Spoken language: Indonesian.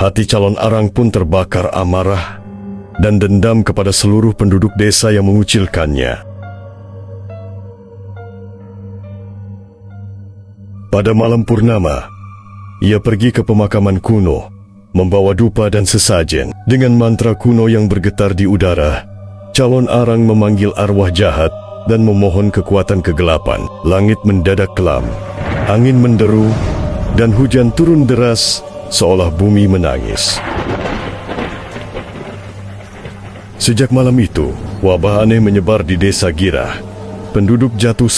Hati calon Arang pun terbakar amarah dan dendam kepada seluruh penduduk desa yang mengucilkannya. Pada malam purnama, ia pergi ke pemakaman kuno, membawa dupa dan sesajen. Dengan mantra kuno yang bergetar di udara, calon Arang memanggil arwah jahat dan memohon kekuatan kegelapan. Langit mendadak kelam, angin menderu, dan hujan turun deras seolah bumi menangis. Sejak malam itu, wabah aneh menyebar di desa Girah. Penduduk jatuh